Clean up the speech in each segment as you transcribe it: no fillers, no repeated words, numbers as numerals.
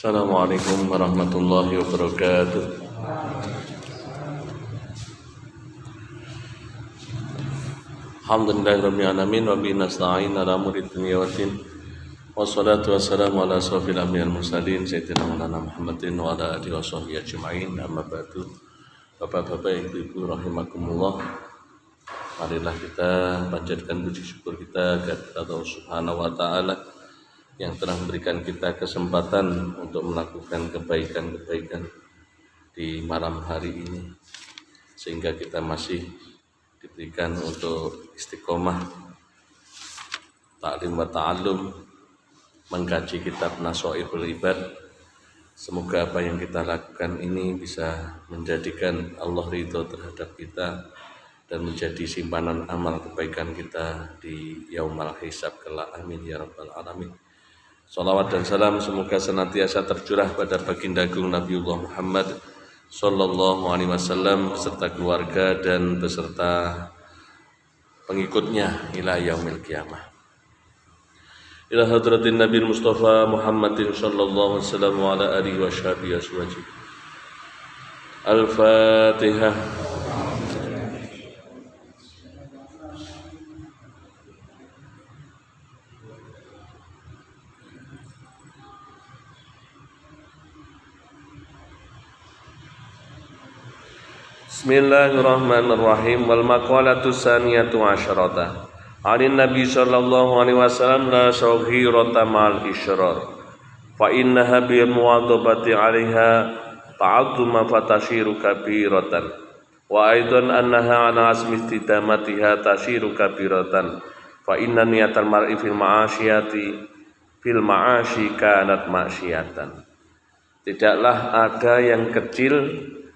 Assalamualaikum warahmatullahi wabarakatuh. Alhamdulillahirabbil alamin wa bihi nasta'in ala umuri dunya waddin. Wassalatu wassalamu ala asrofil anbiya'il mursalin sayyidina Maulana Muhammadin wa ala alihi washabbihi ajma'in. Amma ba'du. Bapak-bapak, ibu-ibu rahimakumullah. Marilah kita panjatkan puji syukur kita kepada Allah Subhanahu wa taala yang telah memberikan kita kesempatan untuk melakukan kebaikan-kebaikan di malam hari ini, sehingga kita masih diberikan untuk istiqomah ta'lim wa ta'allum, mengkaji kitab Nashaihul Ibad. Semoga apa yang kita lakukan ini bisa menjadikan Allah ridho terhadap kita dan menjadi simpanan amal kebaikan kita di yaumal hisab kelak. Amin ya rabbal alamin. Salawat dan salam semoga senantiasa tercurah pada baginda agung Nabiullah Muhammad sallallahu alaihi wasallam beserta keluarga dan beserta pengikutnya ila yaumil qiyamah. Ila hadratin Nabi Mustafa Muhammadin sallallahu alaihi wasallam wa ala alihi wa sahbihi aswaji. Al-Fatihah. Bismillahirrahmanirrahim. Wal maqalatu saniyatu asyrata. Anin Nabi sallallahu alaihi wasallam la saghirata mal israr. Fa innaha bi muwadhabati 'alaiha ta'azzuma fatashiru kabiratan. Wa aidan annaha 'ala asmi istidamatiha tashiru kabiratan. Fa inna niyatal mar'i fil ma'ashi kanat ma'syiatan. Tidaklah ada yang kecil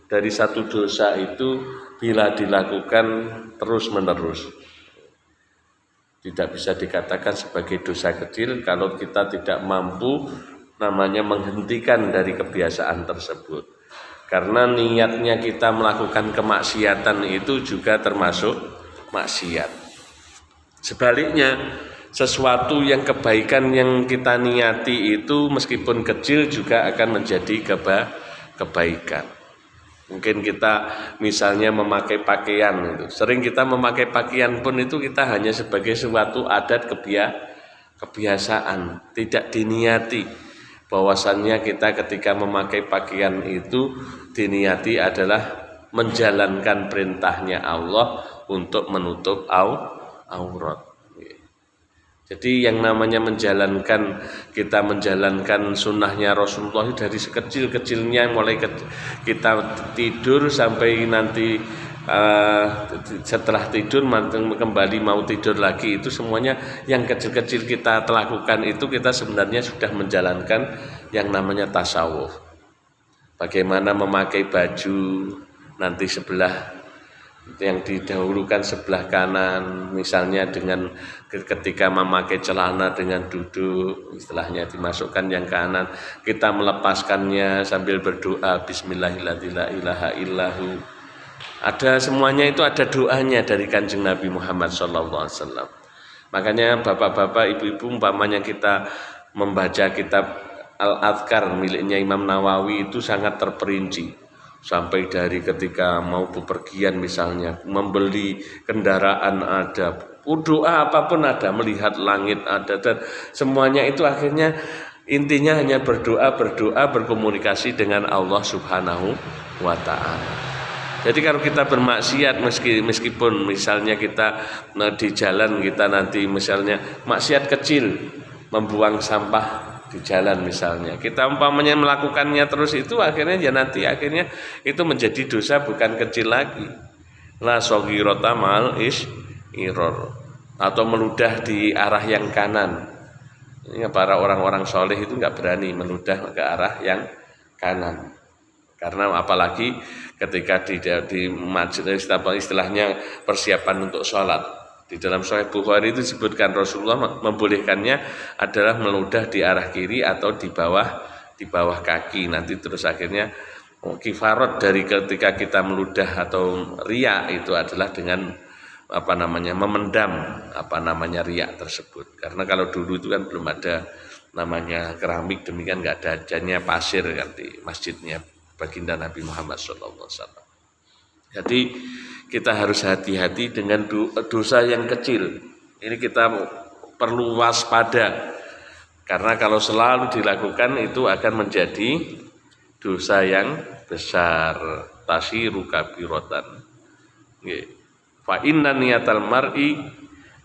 dari satu dosa itu bila dilakukan terus-menerus. Tidak bisa dikatakan sebagai dosa kecil kalau kita tidak mampu namanya menghentikan dari kebiasaan tersebut. Karena niatnya kita melakukan kemaksiatan itu juga termasuk maksiat. Sebaliknya, sesuatu yang kebaikan yang kita niati itu meskipun kecil juga akan menjadi kebaikan. Mungkin kita misalnya memakai pakaian itu. Sering kita memakai pakaian pun itu kita hanya sebagai suatu adat kebiasaan, tidak diniati. Bahwasannya kita ketika memakai pakaian itu diniati adalah menjalankan perintahnya Allah untuk menutup aurat. Jadi yang namanya kita menjalankan sunnahnya Rasulullah dari sekecil-kecilnya, mulai kita tidur sampai nanti setelah tidur kembali mau tidur lagi, itu semuanya yang kecil-kecil kita lakukan itu kita sebenarnya sudah menjalankan yang namanya tasawuf. Bagaimana memakai baju nanti sebelah yang didahulukan sebelah kanan, misalnya dengan ketika memakai celana dengan duduk, istilahnya dimasukkan yang kanan, kita melepaskannya sambil berdoa Bismillahirrahmanirrahim. Ada semuanya itu ada doanya dari Kanjeng Nabi Muhammad SAW. Makanya bapak-bapak, ibu-ibu, umpamanya kita membaca kitab Al-Adhkar miliknya Imam Nawawi itu sangat terperinci. Sampai dari ketika mau bepergian misalnya, membeli kendaraan ada, doa apapun ada, melihat langit ada, dan semuanya itu akhirnya intinya hanya berdoa, berkomunikasi dengan Allah Subhanahu wa ta'ala. Jadi kalau kita bermaksiat, meskipun misalnya kita di jalan, kita nanti misalnya maksiat kecil, membuang sampah di jalan misalnya, kita umpamanya melakukannya terus, itu akhirnya itu menjadi dosa bukan kecil lagi. La saghirata mal israr, atau meludah di arah yang kanan. Ini para orang-orang soleh itu nggak berani meludah ke arah yang kanan, karena apalagi ketika di masjid, istilahnya persiapan untuk sholat. Di dalam Sahih Bukhari itu disebutkan Rasulullah membolehkannya adalah meludah di arah kiri atau di bawah kaki. Nanti terus akhirnya kifarat dari ketika kita meludah atau riya itu adalah dengan memendam riya tersebut. Karena kalau dulu itu kan belum ada namanya keramik, demikian nggak ada, hanya pasir kan di masjidnya baginda Nabi Muhammad SAW. Jadi kita harus hati-hati dengan dosa yang kecil. Ini kita perlu waspada, karena kalau selalu dilakukan itu akan menjadi dosa yang besar, tasyiru kabiratan. Fa inna niyatal mar'i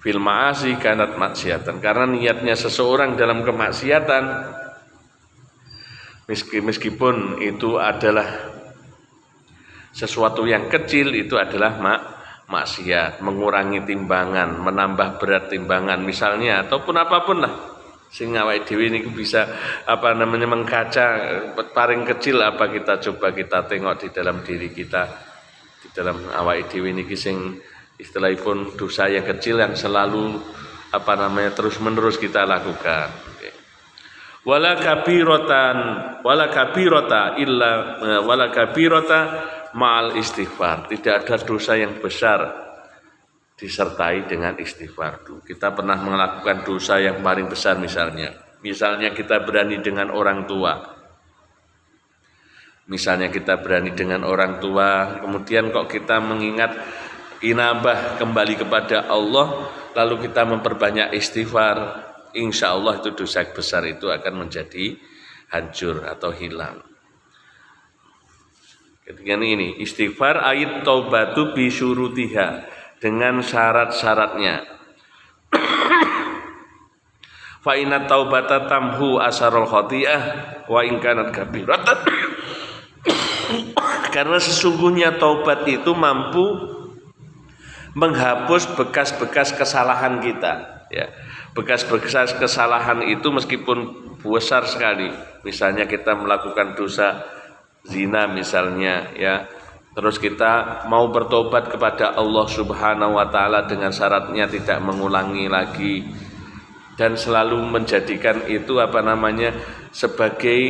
fil ma'asi kanat maksiatan, karena niatnya seseorang dalam kemaksiatan, meskipun itu adalah sesuatu yang kecil, itu adalah maksiat, mengurangi timbangan, menambah berat timbangan misalnya, ataupun apapun lah sing awake dhewe niku bisa mengkaca paling kecil apa, kita coba kita tengok di dalam diri kita, di dalam awake dhewe niki sing istilahipun dosa yang kecil yang selalu terus menerus kita lakukan. Wala kabirata ma'al istighfar. Tidak ada dosa yang besar disertai dengan istighfar. Kita pernah melakukan dosa yang paling besar, misalnya kita berani dengan orang tua. Misalnya kita berani dengan orang tua, kemudian kok kita mengingat inabah kembali kepada Allah, lalu kita memperbanyak istighfar, insya Allah itu dosa besar itu akan menjadi hancur atau hilang. Ketika ini istighfar ayat taubatu bi syurutiha, dengan syarat-syaratnya. Fa inna taubata tamhu asarul khati'ah wa in kanat kabiratan. Karena sesungguhnya taubat itu mampu menghapus bekas-bekas kesalahan kita, ya. Bekas-bekas kesalahan itu meskipun besar sekali, misalnya kita melakukan dosa zina misalnya, ya, terus kita mau bertobat kepada Allah Subhanahu wa taala dengan syaratnya tidak mengulangi lagi, dan selalu menjadikan itu sebagai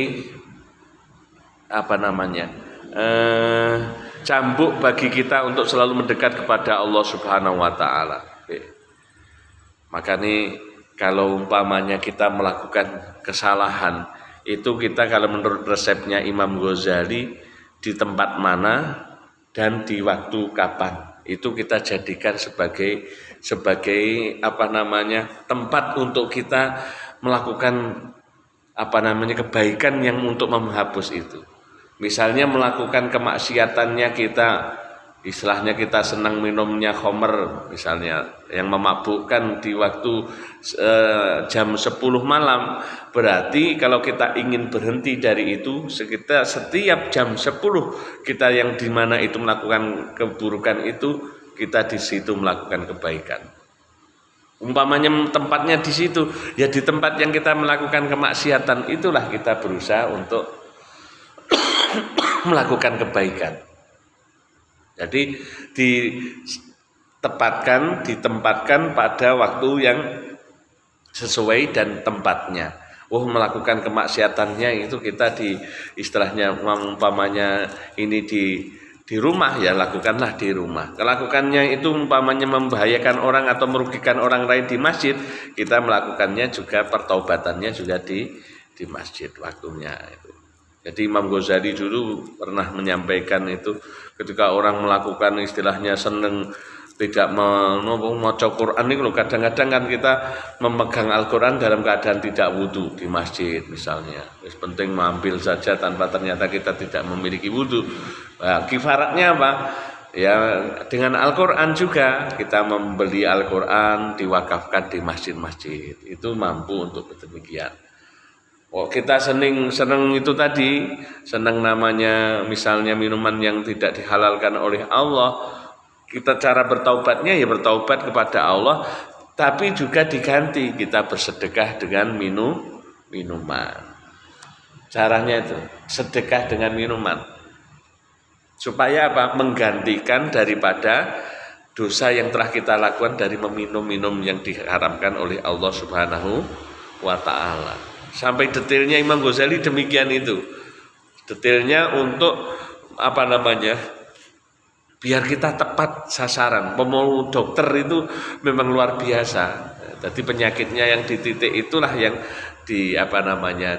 cambuk bagi kita untuk selalu mendekat kepada Allah Subhanahu wa taala. Maka nih kalau umpamanya kita melakukan kesalahan itu, kita kalau menurut resepnya Imam Ghazali, di tempat mana dan di waktu kapan, itu kita jadikan sebagai tempat untuk kita melakukan kebaikan yang untuk menghapus itu. Misalnya melakukan kemaksiatannya kita, istilahnya kita senang minumnya khamr misalnya, yang memabukkan di waktu jam 10 malam, berarti kalau kita ingin berhenti dari itu, sekitar setiap jam 10 kita yang dimana itu melakukan keburukan itu, kita di situ melakukan kebaikan. Umpamanya tempatnya di situ, ya di tempat yang kita melakukan kemaksiatan itulah kita berusaha untuk melakukan kebaikan. Jadi ditempatkan pada waktu yang sesuai dan tempatnya. Melakukan kemaksiatannya itu kita istilahnya umpamanya ini di rumah, ya lakukanlah di rumah. Melakukannya itu umpamanya membahayakan orang atau merugikan orang lain di masjid, kita melakukannya juga, pertaubatannya juga di masjid waktunya itu. Jadi Imam Ghazali dulu pernah menyampaikan itu, ketika orang melakukan istilahnya seneng tidak membaca Quran ini, kadang-kadang kan kita memegang Al-Quran dalam keadaan tidak wudu di masjid misalnya. Penting mengambil saja tanpa ternyata kita tidak memiliki wudu. Nah, kifaratnya apa? Ya dengan Al-Quran juga, kita membeli Al-Quran diwakafkan di masjid-masjid, itu mampu untuk demikian. Kita seneng itu tadi, seneng namanya misalnya minuman yang tidak dihalalkan oleh Allah, kita cara bertaubatnya ya bertaubat kepada Allah, tapi juga diganti kita bersedekah dengan minuman. Caranya itu sedekah dengan minuman, supaya apa? Menggantikan daripada dosa yang telah kita lakukan dari meminum-minum yang diharamkan oleh Allah Subhanahu wa taala. Sampai detailnya Imam Ghazali demikian itu. Detailnya untuk biar kita tepat sasaran. Pemuluh dokter itu memang luar biasa. Jadi penyakitnya yang di titik itulah yang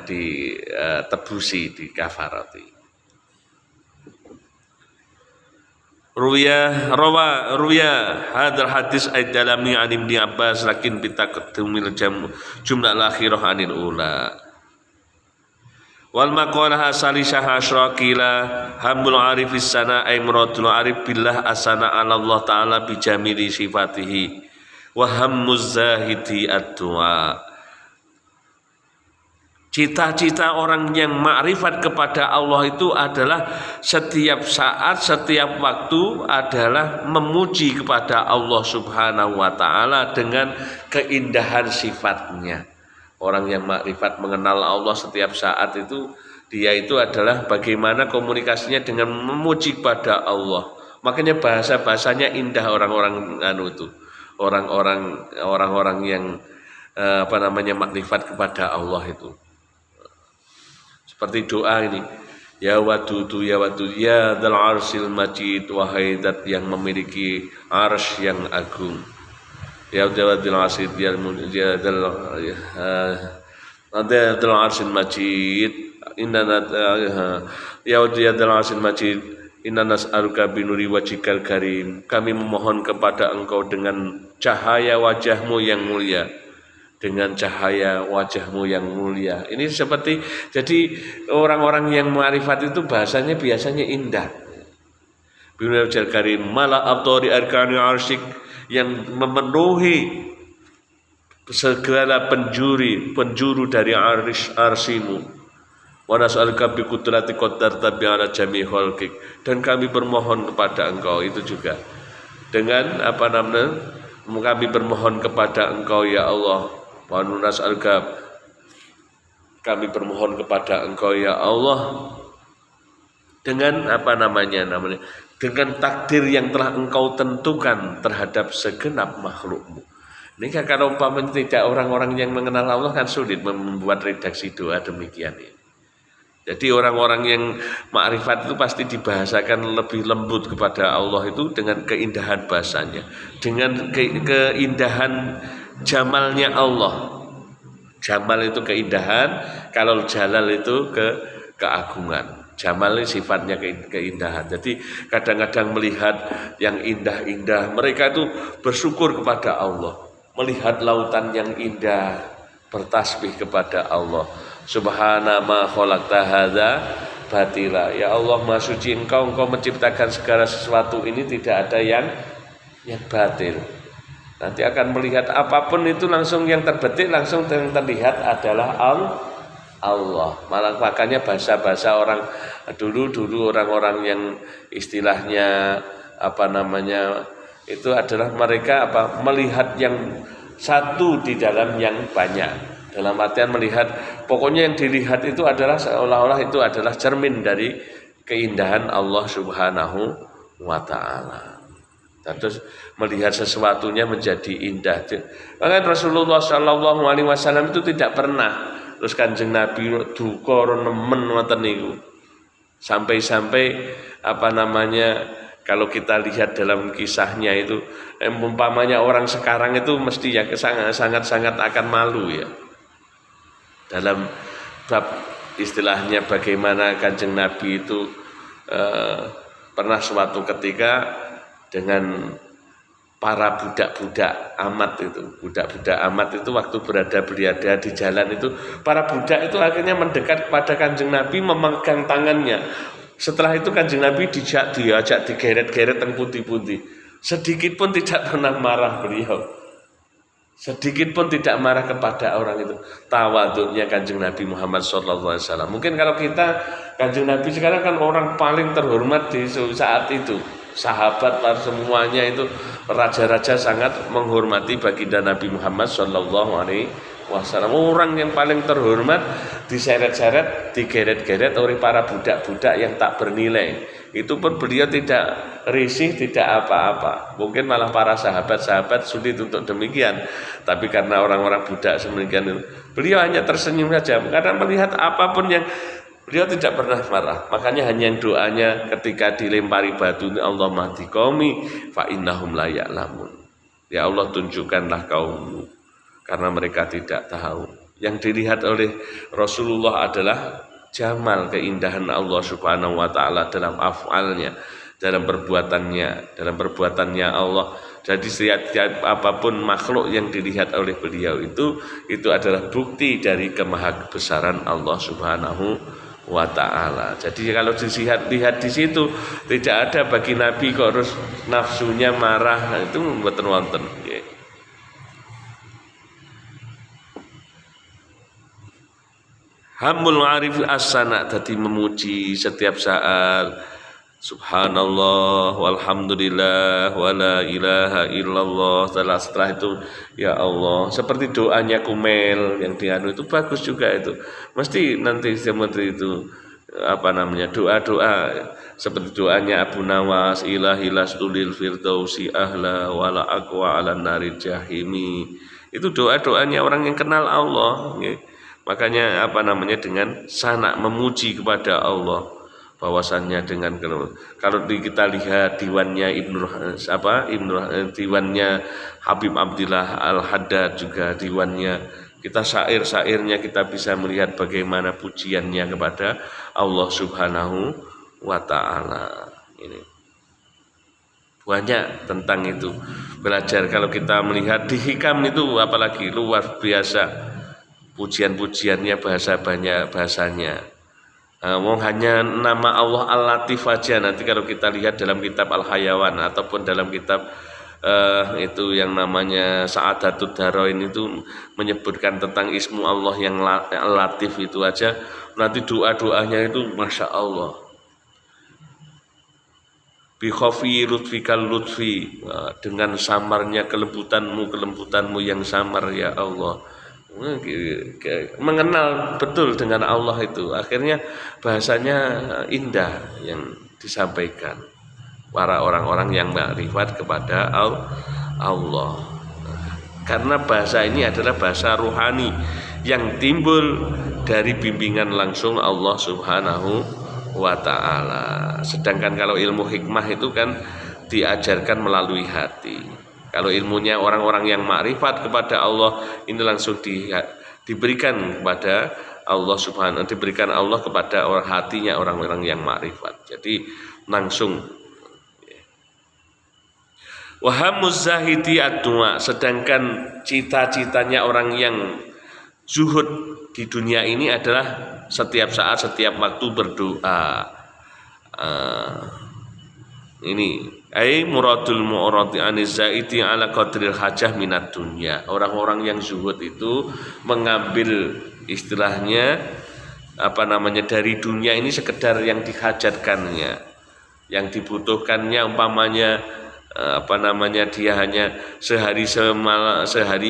ditebusi, di kafarati. Ruya hadal hadis ayat dalami an Ibnu Abbas lakin bitaqaddumil jumlah akhirah anil ula. Wal maqalah salisah asyraqila hamul arifis sana ay muradul arif billah asana ala Allah taala bi jamili sifatihi wa hammuz zahidi ad-du'a. Cita-cita orang yang makrifat kepada Allah itu adalah setiap saat, setiap waktu adalah memuji kepada Allah Subhanahu wa taala dengan keindahan sifatnya. Orang yang makrifat mengenal Allah setiap saat itu, dia itu adalah bagaimana komunikasinya dengan memuji kepada Allah. Makanya bahasa-bahasanya indah orang-orang itu. Orang-orang yang makrifat kepada Allah itu. Seperti doa ini, ya wadudu ya dal arsil majid, wahai zat yang memiliki arsy yang agung, ya wadil arsil ya dal arsil majid, ya dal arsil majid, inna nas'aluka binuri wajhikal karim, kami memohon kepada engkau dengan cahaya wajahmu yang mulia, dengan cahaya wajahmu yang mulia. Ini seperti, jadi orang-orang yang ma'rifat itu bahasanya biasanya indah. Binuri wajhikal karim mala abtori arkani arsyik, yang memenuhi segala penjuru dari arsimu. Wa nas'aluka bi qudrati qaddarta bi ala jami' khalqik, dan kami bermohon kepada engkau itu juga dengan kami bermohon kepada engkau ya Allah. Wa nas'aluka, kami bermohon kepada engkau ya Allah dengan dengan takdir yang telah engkau tentukan terhadap segenap makhlukmu. Ini kalau umpamanya tidak orang-orang yang mengenal Allah kan sulit membuat redaksi doa demikian ini. Jadi orang-orang yang makrifat itu pasti dibahasakan lebih lembut kepada Allah itu dengan keindahan bahasanya, dengan keindahan jamalnya Allah. Jamal itu keindahan, kalau jalal itu keagungan. Jamal ini sifatnya keindahan. Jadi kadang-kadang melihat yang indah-indah, mereka itu bersyukur kepada Allah. Melihat lautan yang indah, bertasbih kepada Allah. Subhana ma khalaqta hadza batila. Ya Allah, Maha Suci Engkau menciptakan segala sesuatu ini tidak ada yang batil. Nanti akan melihat apapun itu langsung yang terbetik, langsung yang terlihat adalah Allah. Makanya bahasa-bahasa orang dulu orang-orang yang istilahnya itu adalah mereka melihat yang satu di dalam yang banyak. Dalam artian melihat, pokoknya yang dilihat itu adalah seolah-olah itu adalah cermin dari keindahan Allah Subhanahu wa ta'ala. Dan terus melihat sesuatunya menjadi indah. Maka Rasulullah SAW itu tidak pernah, terus Kanjeng Nabi duka nemen ngoten niku. Sampai-sampai kalau kita lihat dalam kisahnya itu, umpamanya orang sekarang itu mesti ya sangat-sangat akan malu ya. Dalam bab istilahnya bagaimana Kanjeng Nabi itu pernah suatu ketika dengan para budak-budak amat itu waktu berada di jalan itu, para budak itu akhirnya mendekat kepada Kanjeng Nabi memegang tangannya. Setelah itu Kanjeng Nabi diajak digeret-geret teng pundi-pundi. Sedikit pun tidak pernah marah beliau. Sedikit pun tidak marah kepada orang itu. Tawaduknya Kanjeng Nabi Muhammad SAW. Mungkin kalau kita, Kanjeng Nabi sekarang kan orang paling terhormat di saat itu. Sahabat semuanya itu, raja-raja sangat menghormati baginda Nabi Muhammad SAW. Orang yang paling terhormat diseret-seret, digeret-geret oleh para budak-budak yang tak bernilai. Itu pun beliau tidak risih, tidak apa-apa. Mungkin malah para sahabat-sahabat sulit untuk demikian. Tapi karena orang-orang budak sedemikian itu, beliau hanya tersenyum saja. Karena melihat apapun yang beliau tidak pernah marah. Makanya hanya doanya ketika dilempari batu, Allah mahdi qaumi fa innahum la ya'lamun. Ya Allah, tunjukkanlah kaummu karena mereka tidak tahu. Yang dilihat oleh Rasulullah adalah jamal, keindahan Allah Subhanahu wa taala dalam af'alnya, dalam perbuatannya Allah. Jadi setiap apapun makhluk yang dilihat oleh beliau itu adalah bukti dari kemahabesaran Allah Subhanahu wa taala. Jadi kalau lihat di situ tidak ada bagi Nabi kok harus nafsunya marah, itu mboten wonten. Hamul arif as-sana, dadi memuji setiap saat. Subhanallah walhamdulillah wala ilaha illallah. Setelah itu ya Allah, seperti doanya Kumel yang dianu itu bagus juga itu. Mesti nanti seperti itu doa-doa seperti doanya Abu Nawas, ilahilas tulil firdausi ahla wala aqwa ala nari jahimi. Itu doa-doanya orang yang kenal Allah. Makanya dengan sana memuji kepada Allah, bahwasannya dengan kalau kita lihat diwannya diwannya Habib Abdillah Al-Haddad, juga diwannya kita syair-syairnya kita bisa melihat bagaimana pujiannya kepada Allah Subhanahu wa taala. Ini banyak tentang itu belajar. Kalau kita melihat di Hikam itu apalagi luar biasa pujian-pujiannya, bahasanya. Hanya nama Allah Al-Latif aja, nanti kalau kita lihat dalam kitab Al-Hayawan ataupun dalam kitab itu yang namanya Sa'adatud Darain itu menyebutkan tentang ismu Allah yang Latif itu aja, nanti doa-doanya itu Masya Allah. Bi khafi lutfikal lutfi, dengan samarnya kelembutanmu yang samar ya Allah. Mengenal betul dengan Allah itu, akhirnya bahasanya indah yang disampaikan para orang-orang yang makrifat kepada Allah. Karena bahasa ini adalah bahasa ruhani yang timbul dari bimbingan langsung Allah Subhanahu wa taala. Sedangkan kalau ilmu hikmah itu kan diajarkan melalui hati. Kalau ilmunya orang-orang yang makrifat kepada Allah ini langsung diberikan kepada Allah Subhanahu, diberikan Allah kepada orang hatinya orang-orang yang makrifat. Jadi langsung. Wahamuz zahidi ad-du'a, sedangkan cita-citanya orang yang zuhud di dunia ini adalah setiap saat, setiap waktu berdoa. Ini muradul mu'radi aniz zaiti ala qadril hajah minat dunya. Orang-orang yang zuhud itu mengambil istilahnya dari dunia ini sekedar yang dihajatkannya, yang dibutuhkannya, umpamanya dia hanya sehari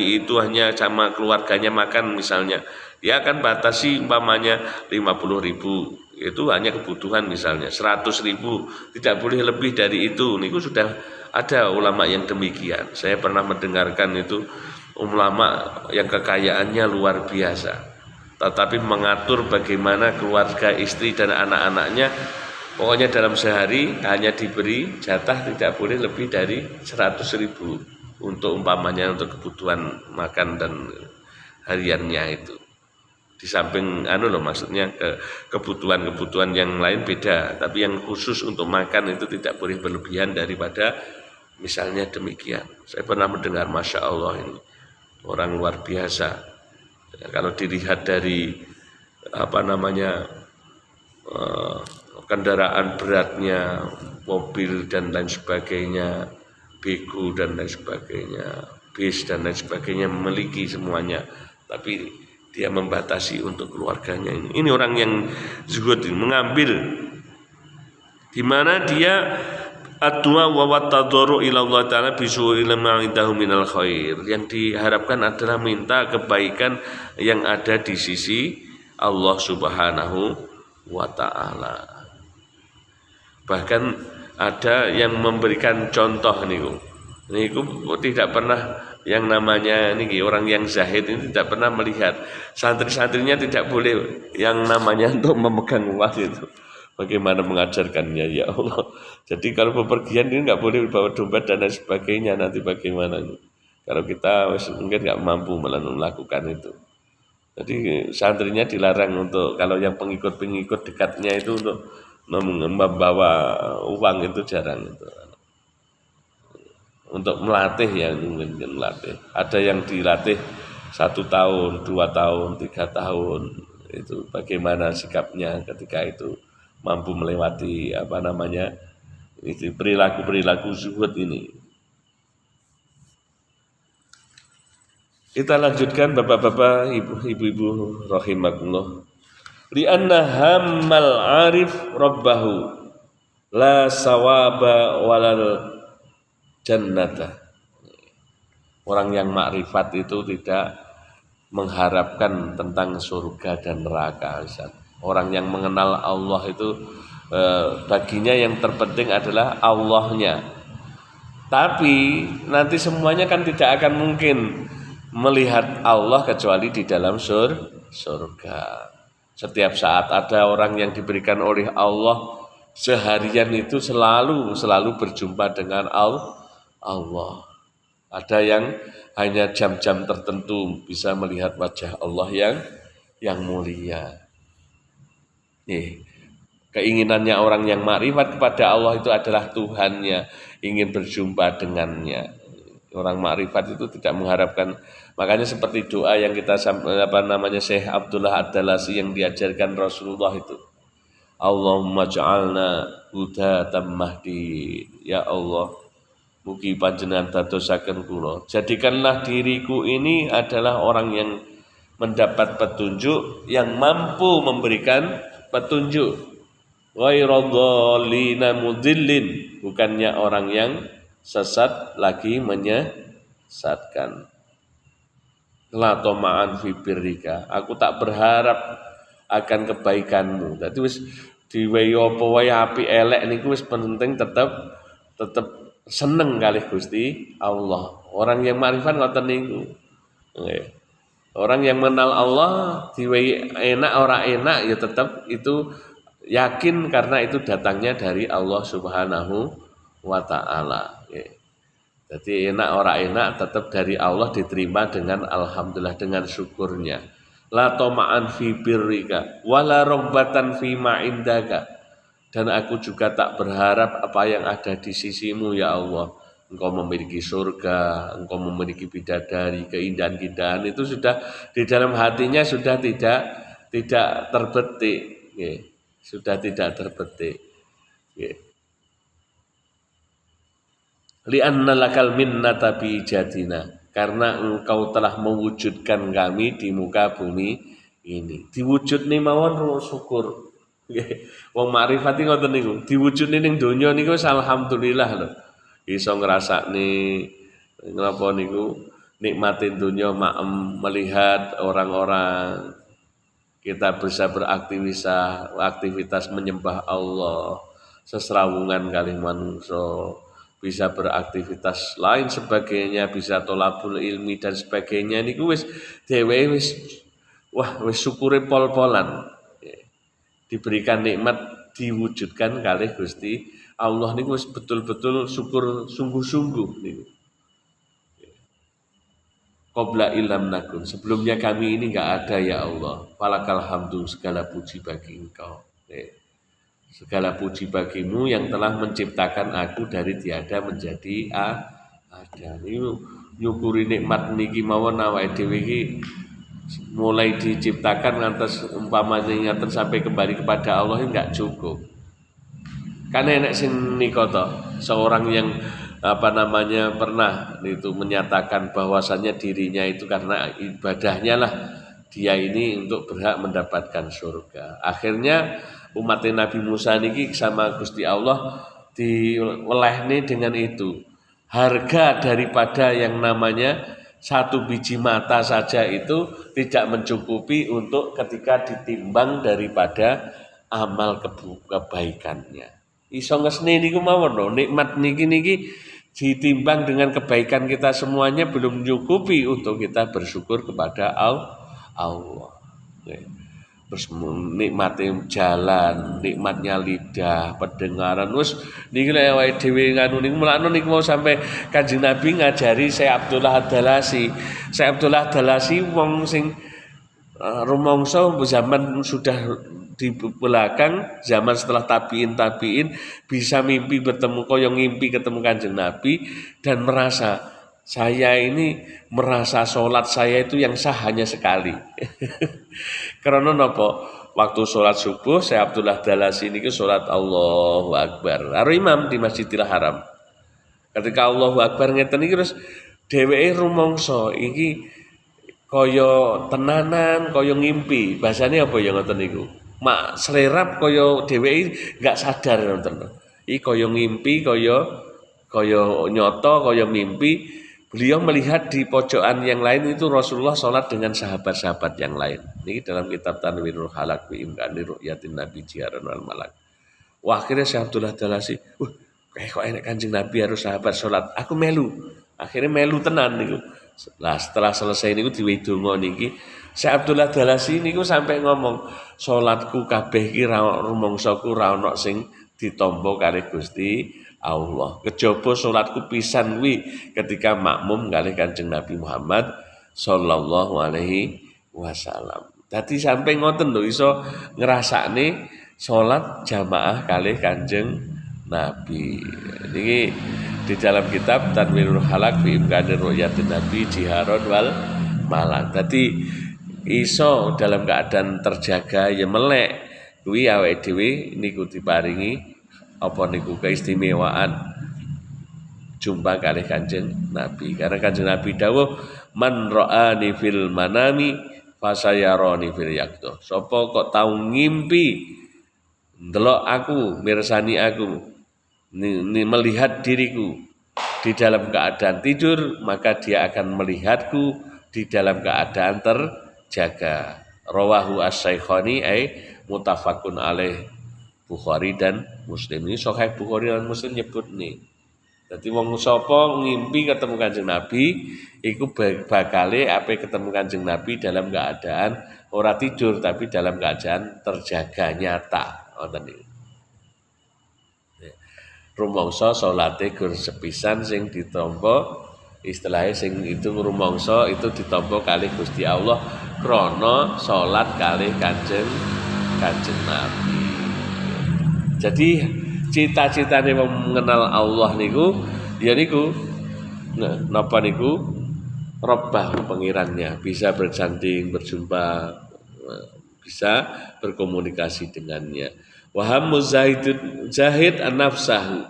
itu hanya sama keluarganya makan misalnya, dia akan batasi umpamanya 50.000, itu hanya kebutuhan misalnya 100.000, tidak boleh lebih dari itu. Niku sudah ada ulama yang demikian. Saya pernah mendengarkan itu ulama yang kekayaannya luar biasa, tetapi mengatur bagaimana keluarga, istri dan anak-anaknya, pokoknya dalam sehari hanya diberi jatah tidak boleh lebih dari 100.000 untuk umpamanya untuk kebutuhan makan dan hariannya itu. Di samping maksudnya kebutuhan-kebutuhan yang lain beda, tapi yang khusus untuk makan itu tidak boleh berlebihan daripada misalnya demikian. Saya pernah mendengar, Masya Allah, ini orang luar biasa. Kalau dilihat dari kendaraan beratnya, mobil dan lain sebagainya, bego dan lain sebagainya, bis dan lain sebagainya, memiliki semuanya, tapi dia membatasi untuk keluarganya ini. Ini orang yang zuhud, mengambil di mana dia ad-du'a wa tadarru ila Allah taala bisu ilma indahu minal khair. Yang diharapkan adalah minta kebaikan yang ada di sisi Allah Subhanahu wa taala. Bahkan ada yang memberikan contoh niku tidak pernah yang namanya orang yang zahid ini tidak pernah melihat santri-santrinya tidak boleh yang namanya untuk memegang uang itu. Bagaimana mengajarkannya ya Allah. Jadi kalau bepergian ini nggak boleh bawa dompet dan lain sebagainya. Nanti bagaimana kalau kita mungkin nggak mampu melakukan itu. Jadi santrinya dilarang untuk kalau yang pengikut-pengikut dekatnya itu untuk membawa uang itu jarang itu. Untuk melatih yang mungkin melatih. Ada yang dilatih 1 tahun, 2 tahun, 3 tahun itu bagaimana sikapnya ketika itu mampu melewati itu perilaku zuhud ini. Kita lanjutkan bapak-bapak, ibu-ibu rahimakumullah. Li'anna hammal arif rabbahu la sawaba walal jannata. Orang yang makrifat itu tidak mengharapkan tentang surga dan neraka. Orang yang mengenal Allah itu baginya yang terpenting adalah Allahnya. Tapi nanti semuanya kan tidak akan mungkin melihat Allah kecuali di dalam surga. Setiap saat ada orang yang diberikan oleh Allah seharian itu selalu berjumpa dengan Allah. Ada yang hanya jam-jam tertentu bisa melihat wajah Allah yang mulia. Keinginannya orang yang makrifat kepada Allah itu adalah Tuhannya, ingin berjumpa dengannya. Orang makrifat itu tidak mengharapkan, makanya seperti doa yang kita Syekh Abdullah Ad-Dalasi yang diajarkan Rasulullah itu. Allahumma ja'alna hudatan mahdi. Ya Allah, mugi panjenengan dadosaken kula. Jadikanlah diriku ini adalah orang yang mendapat petunjuk, yang mampu memberikan petunjuk. Ghairal dhalina mudillin, bukannya orang yang sesat lagi menyesatkan. La toma'an fi birrika, aku tak berharap akan kebaikanmu. Dadi wis diwehi apa wae apik elek niku wis penting tetep seneng kalih Gusti Allah. Orang yang makrifat ngoten niku. Orang yang mengenal Allah diwehi enak ora enak ya tetap itu yakin karena itu datangnya dari Allah Subhanahu wa ta'ala. Jadi enak ora enak tetap dari Allah diterima dengan alhamdulillah, dengan syukurnya. La toma'an fi birrika wala robbatan fi ma'indaka, dan aku juga tak berharap apa yang ada di sisimu ya Allah. Engkau memiliki surga, engkau memiliki bidadari, keindahan-keindahan itu sudah di dalam hatinya sudah tidak terbetik, sudah tidak terbetik. Li'anna lakal minnata bi jadina, karena engkau telah mewujudkan kami di muka bumi ini. Diwujud nih mawon syukur. Wong makrifat iki ngoten niku, diwujudne ning donya niku alhamdulillah lho. Iso ngrasakne napa niku nikmatin donya maem, melihat orang-orang, kita bisa beraktivitas menyembah Allah, sesrawungan kalih manungsa, bisa beraktivitas lain sebagainya, bisa tolabul ilmi dan sebagainya niku wis dheweke wis syukure pol-polan. Diberikan nikmat diwujudkan kalih Gusti Allah niku wis betul-betul syukur sungguh-sungguh niku. Qabla ilam nakun, sebelumnya kami ini enggak ada ya Allah. Falakal hamdu, segala puji bagi Engkau. Segala puji bagimu yang telah menciptakan aku dari tiada menjadi ada. Ini nyukuri nikmat niki mawon awake dhewe iki mulai diciptakan ngantos umpamanya ngaten sampai kembali kepada Allah enggak cukup. Kan enek sing nika to, seorang yang pernah itu menyatakan bahwasannya dirinya itu karena ibadahnya lah dia ini untuk berhak mendapatkan surga. Akhirnya umat Nabi Musa niki sama Gusti Allah diwelehne dengan itu. Harga daripada yang namanya satu biji mata saja itu tidak mencukupi untuk ketika ditimbang daripada amal kebaikannya. Iso ngesne niku mawon lho, nikmat niki ditimbang dengan kebaikan kita semuanya belum mencukupi untuk kita bersyukur kepada Allah. Terus nikmatnya jalan, nikmatnya lidah, pendengaran, terus niki lek awake dhewe nganu niku mulane niku mau sampai Kanjeng Nabi ngajari Syekh Abdullah Ad-Dalasi. Syekh Abdullah Ad-Dalasi wong sing rumangsa zaman sudah di belakang, zaman setelah tabiin bisa mimpi bertemu kaya ngimpi ketemu Kanjeng Nabi dan merasa saya ini merasa sholat saya itu yang sah hanya sekali. Karena napa? Waktu sholat subuh saya Abdullah Dalasi ini sholat Allahu Akbar. Karo imam di Masjidil Haram. Ketika Allahu Akbar ngeten iki terus dheweke rumangsa iki kaya tenanan, kaya ngimpi. Bahasane apa ya ngoten niku? Mak selerap kaya dheweke enggak sadar ngoten. Iki kaya ngimpi, kaya nyata, kaya mimpi. Beliau melihat di pojokan yang lain itu Rasulullah sholat dengan sahabat-sahabat yang lain. Ini dalam kitab Tanwirul Halak bi imkani ru'yatin Nabi jiharan wal malak. Wah, akhirnya Syekh Abdullah Dalasi, kok enak Kanjeng Nabi harus sahabat sholat. Aku melu. Akhirnya melu tenan niku. Nah, setelah selesai niku diwedonga niki, Syekh Abdullah Dalasi niku sampai ngomong, sholatku kabeh iki ra rumangsaku ra ono sing ditampa kali Gusti Allah. Kejaba salatku pisan kuwi ketika makmum kalih Kanjeng Nabi Muhammad sallallahu alaihi wasallam. Dadi sampai ngoten lho iso ngrasakne salat jamaah kalih Kanjeng Nabi. Niki di dalam kitab Tanwirul Halak fi imkani ru'yatin Nabi jiharon wal malak. Dadi iso dalam keadaan terjaga ya melek kuwi awake dhewe niku diparingi apa niku keistimewaan jumpa kali Kanjeng Nabi. Karena Kanjeng Nabi dawuh man ra'ani fil manami fasayarani fil yaqdah. Sapa kok tau ngimpi ndelok aku, mirsani aku, melihat diriku di dalam keadaan tidur, maka dia akan melihatku di dalam keadaan terjaga. Rawahu as-Saikhani mutafakun alaih Bukhari dan Muslim. Ini Sahih Bukhari dan Muslim nyebut nih. Jadi wong sapa ngimpi ketemu Kanjeng Nabi, iku bakale ape ketemu Kanjeng Nabi dalam keadaan ora tidur tapi dalam keadaan terjaga nyata. Ngoten niku. Rumangsa salate gur sepisan sing ditampa istilahnya sing itu rumangsa itu ditampa kalih Gusti Allah krana salat kalih Kanjeng Nabi. Jadi cita-citane mengenal Allah niku ya niku napa niku Rabbah pengirannya, bisa bersanding, berjumpa, bisa berkomunikasi dengannya. Wa hammu zahid an-nafsahu.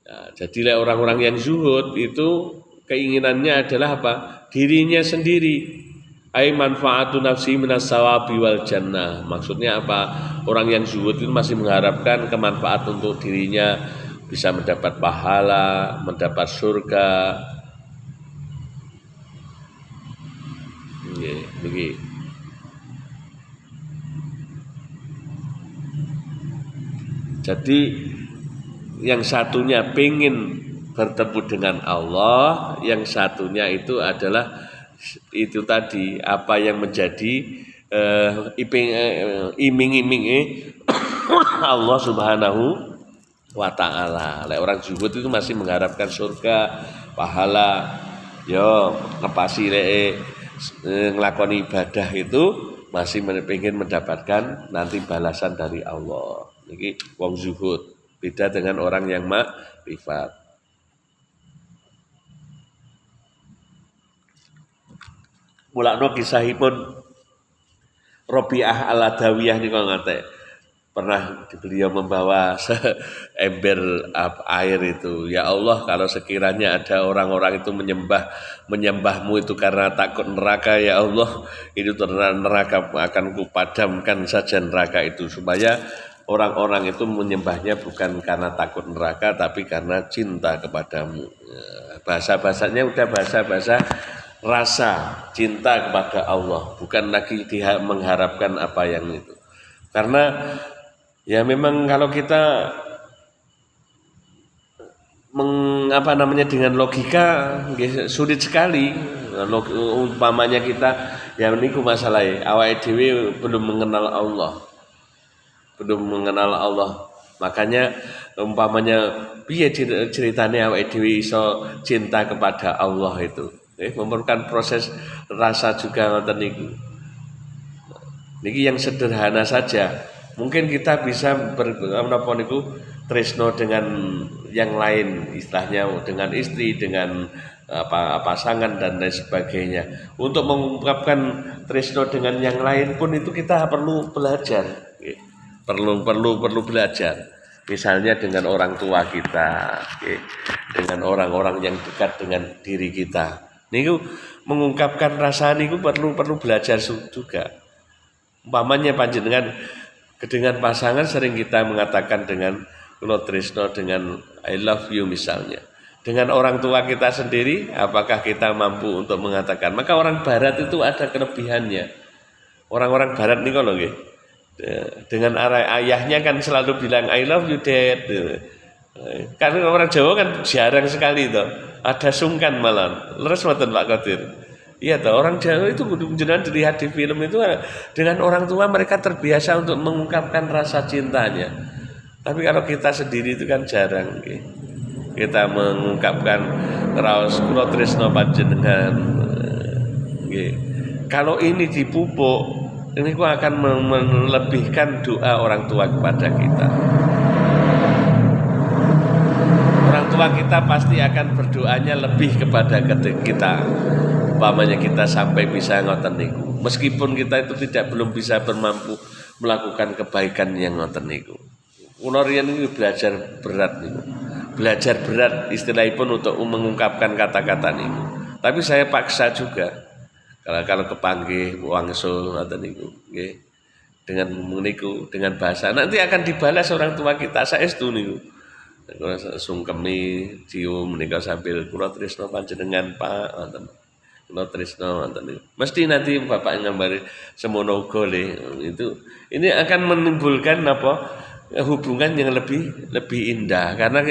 Nah, jadi orang-orang yang zuhud itu keinginannya adalah apa? Dirinya sendiri. Ai manfaatu nafsi minas sawabi wal jannah. Maksudnya apa? Orang yang zuhud itu masih mengharapkan kemanfaat untuk dirinya, bisa mendapat pahala, mendapat surga. Begini. Jadi yang satunya pengen bertemu dengan Allah, yang satunya itu adalah itu tadi apa yang menjadi iming-iming Allah Subhanahu wa taala. Orang zuhud itu masih mengharapkan surga, pahala, yo ngepasi nglakoni ibadah itu masih ingin mendapatkan nanti balasan dari Allah. Niki wong zuhud, beda dengan orang yang makrifat. Mulakno kisahipun Rabi'ah al-Adawiyah niku ngate. Pernah beliau membawa seember air itu. Ya Allah, kalau sekiranya ada orang-orang itu menyembahmu itu karena takut neraka, ya Allah, itu neraka akan kupadamkan saja neraka itu, supaya orang-orang itu menyembahnya bukan karena takut neraka tapi karena cinta kepadamu. Bahasa-bahasanya udah bahasa-bahasa rasa cinta kepada Allah, bukan lagi dia mengharapkan apa yang itu. Karena ya memang kalau kita dengan logika sulit sekali. Umpamanya kita ya niku masalahnya awake dhewe belum mengenal Allah. Makanya umpamanya piye ceritane awake dhewe iso cinta kepada Allah itu. Memerlukan proses rasa juga ngoten niku. Niki yang sederhana saja. Mungkin kita bisa tresno dengan yang lain, istilahnya dengan istri, dengan pasangan dan lain sebagainya. Untuk mengungkapkan tresno dengan yang lain pun itu kita perlu belajar. Perlu belajar. Misalnya dengan orang tua kita, dengan orang-orang yang dekat dengan diri kita. Niku mengungkapkan rasa niku perlu belajar juga. Umpamanya panjenengan dengan pasangan sering kita mengatakan dengan kulo tresno, dengan I love you misalnya. Dengan orang tua kita sendiri, apakah kita mampu untuk mengatakan? Maka orang barat itu ada kelebihannya. Orang-orang barat nih kalau dengan ayahnya kan selalu bilang I love you dad. Karena orang Jawa kan jarang sekali itu. Ada sungkan malah. Leres mboten Pak Qadir. Iya toh, orang Jawa itu jangan dilihat di film itu dengan orang tua mereka terbiasa untuk mengungkapkan rasa cintanya. Tapi kalau kita sendiri itu kan jarang. Kita mengungkapkan raos kula tresna panjenengan. Kalau ini dipupuk, ini akan melebihkan doa orang tua kepada kita. Orang tua kita pasti akan berdoanya lebih kepada kita. Umpamanya kita sampai bisa ngoten niku. Meskipun kita itu belum bisa bermampu melakukan kebaikan yang ngoten niku. Kula riyen iki belajar berat niku. Belajar berat istilahipun untuk mengungkapkan kata-kata niku. Tapi saya paksa juga. Kalau kepanggih wangsul ngoten niku, nggih. Dengan niku, dengan bahasa nanti akan dibalas orang tua kita saestu niku. Kula sungkemi cium menika sambil kula tresna panjenengan Pak ngoten. Kula tresna ngoten niku. Mesti nanti Bapak ngambari semono uga itu. Ini akan menimbulkan hubungan yang lebih indah karena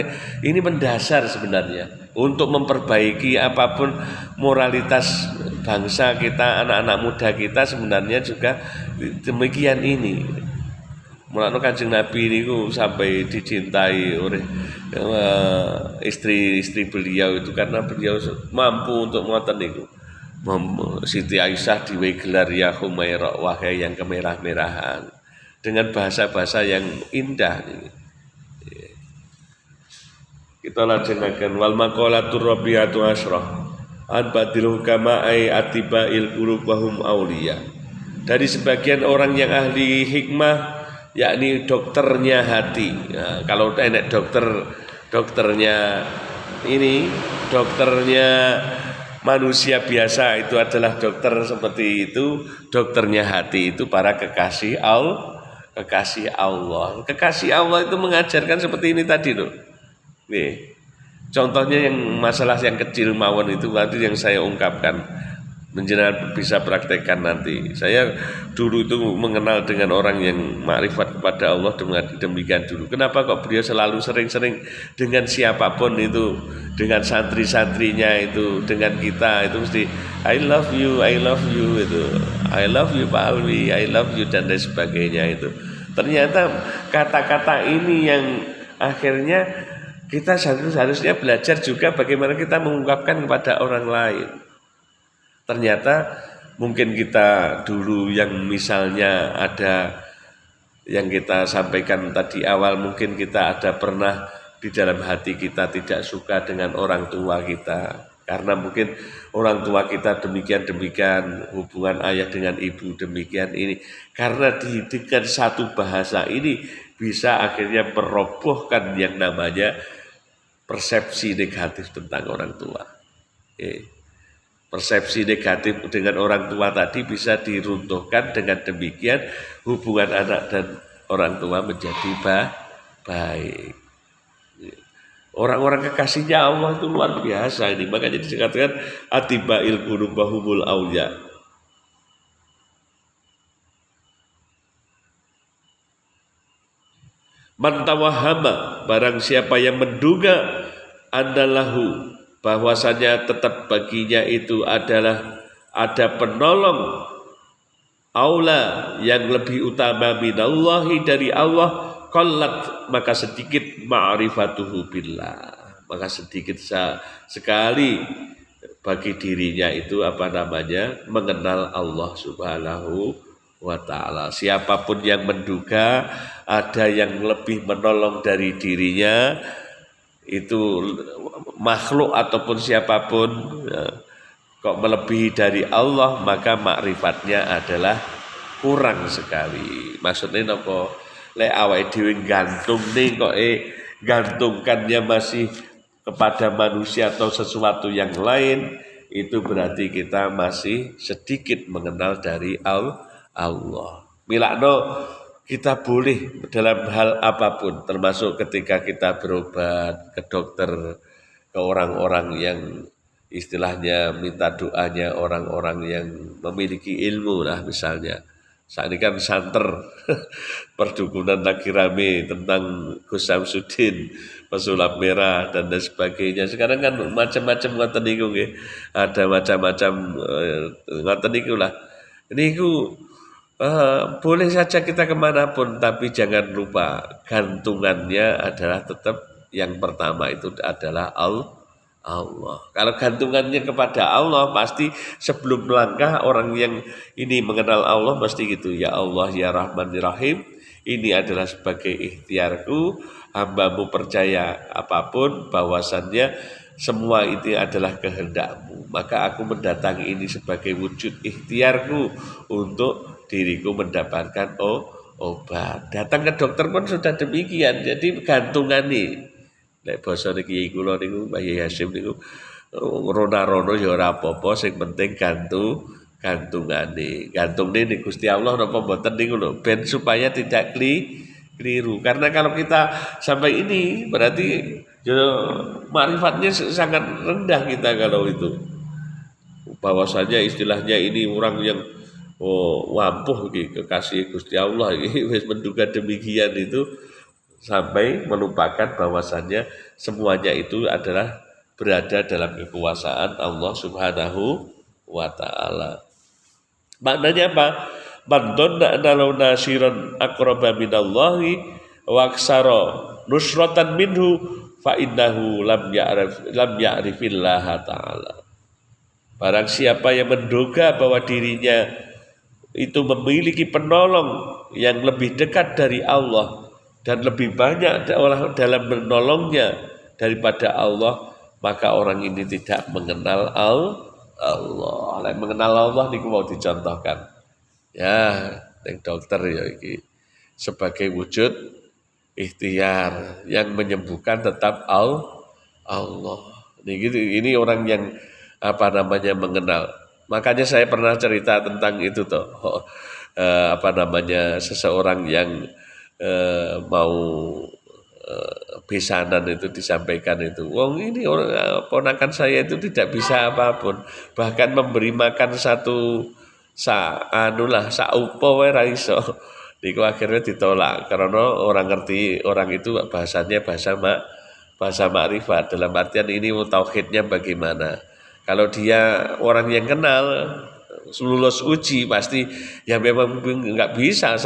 ini mendasar sebenarnya untuk memperbaiki apapun moralitas bangsa kita, anak-anak muda kita sebenarnya juga demikian ini. Mulane Kanjeng Nabi niku sampai dicintai oleh istri-istri beliau itu karena beliau mampu untuk ngoten niku. Siti Aisyah diwehi gelar ya Humaira, wahai yang kemerah-merahan, dengan bahasa-bahasa yang indah. Kita lajengaken wal maqalatur rabiatu asyrah an badil hukama ay atibail qulub wa hum auliya. Dari sebagian orang yang ahli hikmah, yakni dokternya hati. Nah, kalau enek dokternya manusia biasa itu adalah dokter seperti itu, dokternya hati itu para kekasih Allah. Kekasih Allah itu mengajarkan seperti ini tadi loh. Nih, contohnya yang masalah yang kecil mawon itu tadi yang saya ungkapkan. Menjenengan bisa praktekkan nanti. Saya dulu itu mengenal dengan orang yang makrifat kepada Allah demikian dulu. Kenapa kok beliau selalu sering-sering dengan siapapun itu, dengan santri-santrinya itu, dengan kita itu mesti I love you itu, I love you Pak Alwi, I love you dan lain sebagainya itu. Ternyata kata-kata ini yang akhirnya kita harusnya belajar juga bagaimana kita mengungkapkan kepada orang lain. Ternyata mungkin kita dulu yang misalnya ada yang kita sampaikan tadi awal, mungkin kita ada pernah di dalam hati kita tidak suka dengan orang tua kita. Karena mungkin orang tua kita demikian hubungan ayah dengan ibu demikian ini. Karena dengan satu bahasa ini bisa akhirnya merobohkan yang namanya persepsi negatif tentang orang tua. Persepsi negatif dengan orang tua tadi bisa diruntuhkan, dengan demikian hubungan anak dan orang tua menjadi baik. Orang-orang kekasihnya Allah itu luar biasa ini. Makanya dikatakan atibail qulub bahumul auliya. Man tawahhama, barang siapa yang menduga andalahu, bahwasanya tetap baginya itu adalah ada penolong aula yang lebih utama minallahi dari Allah, qallat, maka sedikit ma'rifatuhu billah, maka sedikit sekali bagi dirinya itu mengenal Allah Subhanahu wa ta'ala. Siapapun yang menduga ada yang lebih menolong dari dirinya, itu makhluk ataupun siapapun, kok melebihi dari Allah, maka makrifatnya adalah kurang sekali. Maksudnya apa? Lek awake dhewe gantung nih kok gantungkannya masih kepada manusia atau sesuatu yang lain, itu berarti kita masih sedikit mengenal dari Allah. Milakno kita boleh dalam hal apapun, termasuk ketika kita berobat ke dokter, ke orang-orang yang istilahnya minta doanya orang-orang yang memiliki ilmu lah misalnya. Saat ini kan santer perdukunan lagi rame tentang Gus Samsudin, pesulap merah dan lain sebagainya. Sekarang kan macam-macam ngoten niku nggih. Ada macam-macam ngoten niku lah. Niku boleh saja kita kemanapun, tapi jangan lupa gantungannya adalah tetap yang pertama itu adalah Allah. Kalau gantungannya kepada Allah, pasti sebelum melangkah orang yang ini mengenal Allah pasti gitu. Ya Allah, ya Rahman, ya Rahim, ini adalah sebagai ikhtiarku, hambamu percaya apapun bahwasannya semua itu adalah kehendakmu. Maka aku mendatangi ini sebagai wujud ikhtiarku untuk diriku mendapatkan obat. Datang ke dokter pun sudah demikian. Jadi gantungan nih. Nek basa niki kula niku Mbah Yai Hasyim niku rona-rono ya ora apa-apa, sing penting gantungane. Gantungne ning Gusti Allah napa mboten niku lho, ben supaya tidak keliru. Karena kalau kita sampai ini berarti ya makrifatnya sangat rendah kita kalau itu. Bahwasanya istilahnya ini orang yang wampuh kekasih Gusti Allah wis menduga demikian itu, sampai melupakan bahwasannya semuanya itu adalah berada dalam kekuasaan Allah Subhanahu wa ta'ala. Maknanya apa? Man dhanna anna nasiran aqraba minallahi wa aksara nusratan minhu fa innahu lam ya'rifillaha ta'ala. Barang siapa yang menduga bahwa dirinya itu memiliki penolong yang lebih dekat dari Allah dan lebih banyak orang dalam menolongnya daripada Allah, maka orang ini tidak mengenal Allah. Mengenal Allah niku mau dicontohkan. Ya, yang dokter ya iki sebagai wujud ikhtiar yang menyembuhkan tetap Allah. Ini orang yang mengenal. Makanya saya pernah cerita tentang itu seseorang yang mau besanan itu disampaikan itu. Wong ini orang ponakan saya itu tidak bisa apapun, bahkan memberi makan satu saupo wae ra iso. Niku akhirnya ditolak karena orang ngerti, orang itu bahasanya bahasa makrifat, dalam artian ini tauhidnya bagaimana. Kalau dia orang yang kenal lulus uji pasti ya memang nggak bisa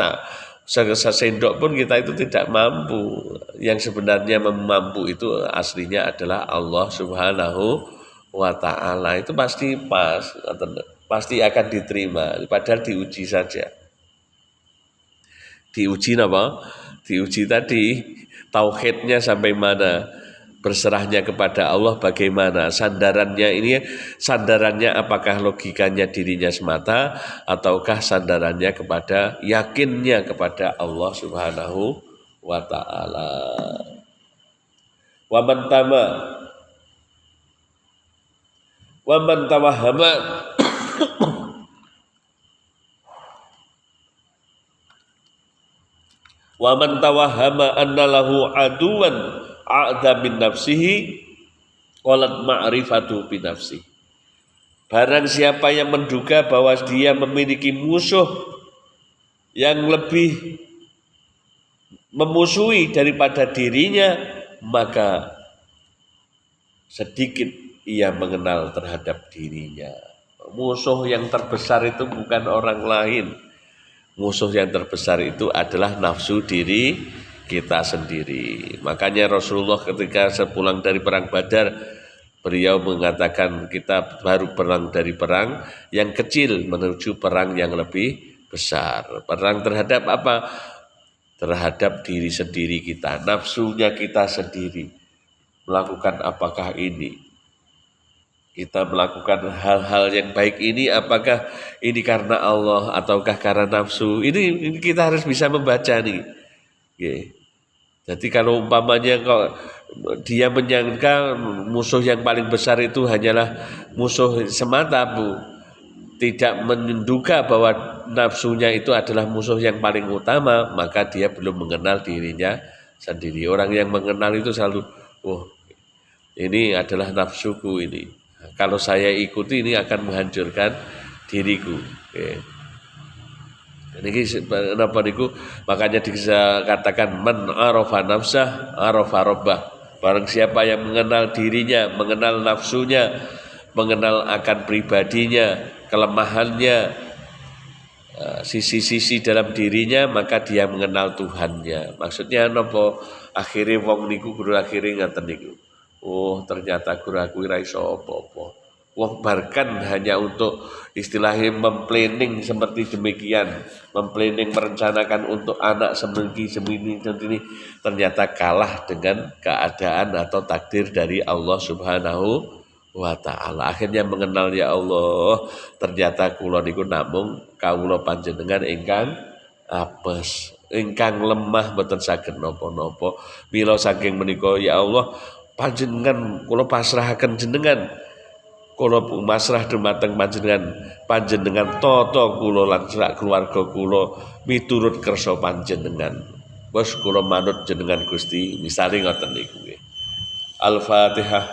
sesendok pun kita itu tidak mampu. Yang sebenarnya mampu itu aslinya adalah Allah Subhanahu wa ta'ala. Itu pasti pasti akan diterima, padahal diuji saja. Diuji apa? Diuji tadi tauhidnya sampai mana, berserahnya kepada Allah bagaimana, sandarannya apakah logikanya dirinya semata ataukah sandarannya kepada yakinnya kepada Allah Subhanahu wa ta'ala. Wa man tawahhama wa man tawahhama anna lahu aduwan a'dha min nafsihi qalat ma'rifatu bi nafsi. Barang siapa yang menduga bahwa dia memiliki musuh yang lebih memusuhi daripada dirinya, maka sedikit ia mengenal terhadap dirinya. Musuh yang terbesar itu bukan orang lain. Musuh yang terbesar itu adalah nafsu diri kita sendiri. Makanya Rasulullah ketika sepulang dari perang Badar, beliau mengatakan kita baru pulang dari perang yang kecil menuju perang yang lebih besar. Perang terhadap apa? Terhadap diri sendiri kita, nafsunya kita sendiri. Melakukan apakah ini? Kita melakukan hal-hal yang baik ini, apakah ini karena Allah ataukah karena nafsu? Ini kita harus bisa membaca nih. Okay. Jadi kalau umpamanya kok dia menyangka musuh yang paling besar itu hanyalah musuh semata, Bu, tidak menduga bahwa nafsunya itu adalah musuh yang paling utama, maka dia belum mengenal dirinya sendiri. Orang yang mengenal itu selalu, oh ini adalah nafsuku ini. Kalau saya ikuti ini akan menghancurkan diriku. Okay. Ini kenapa niku? Makanya dikatakan man arafa nafsah arafa rabbah. Barang siapa yang mengenal dirinya, mengenal nafsunya, mengenal akan pribadinya, kelemahannya, sisi-sisi dalam dirinya, maka dia mengenal Tuhannya. Maksudnya napa? Akhirnya wong niku guru akhirnya ngaten niku. Oh, ternyata guru aku ora iso apa-apa. Wong bahkan hanya untuk istilahnya memplanning seperti demikian, memplanning merencanakan untuk anak semini, ternyata kalah dengan keadaan atau takdir dari Allah Subhanahu wa ta'ala. Akhirnya mengenal, ya Allah, ternyata kula niku namung kawula panjenengan ingkang apes, ingkang lemah, boten saged napa-napa. Mila saking menika, ya Allah, panjenengan kula pasrahaken jenengan, kula masrah dumateng panjenengan tata kula lan sak keluarga kula miturut kersa panjenengan. Wes kula manut jenengan Gusti, misale ngoten niku nggih. Al-Fatihah.